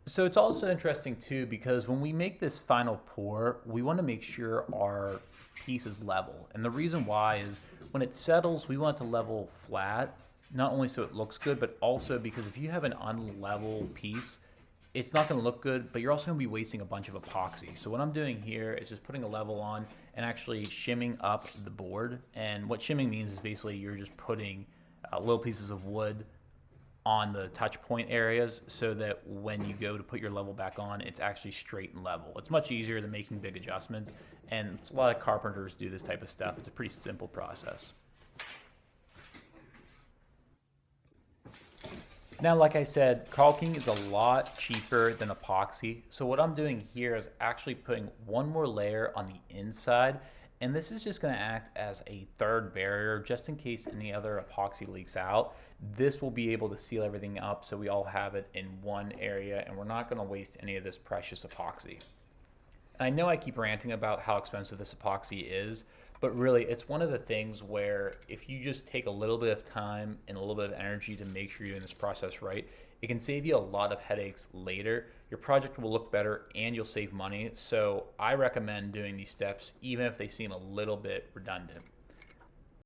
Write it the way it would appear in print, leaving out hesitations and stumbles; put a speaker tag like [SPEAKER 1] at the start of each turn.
[SPEAKER 1] So it's also interesting too because when we make this final pour, we want to make sure our piece is level. And the reason why is when it settles, we want it to level flat, not only so it looks good, but also because if you have an unlevel piece, it's not going to look good, but you're also going to be wasting a bunch of epoxy. So what I'm doing here is just putting a level on and actually shimming up the board. And what shimming means is basically you're just putting little pieces of wood on the touch point areas so that when you go to put your level back on, it's actually straight and level. It's much easier than making big adjustments, and a lot of carpenters do this type of stuff. It's a pretty simple process. Now, like I said, caulking is a lot cheaper than epoxy. So what I'm doing here is actually putting one more layer on the inside, and this is just going to act as a third barrier just in case any other epoxy leaks out. This will be able to seal everything up so we all have it in one area and we're not going to waste any of this precious epoxy. I know I keep ranting about how expensive this epoxy is, but really it's one of the things where if you just take a little bit of time and a little bit of energy to make sure you're doing this process right, it can save you a lot of headaches later. Your project will look better and you'll save money. So I recommend doing these steps even if they seem a little bit redundant.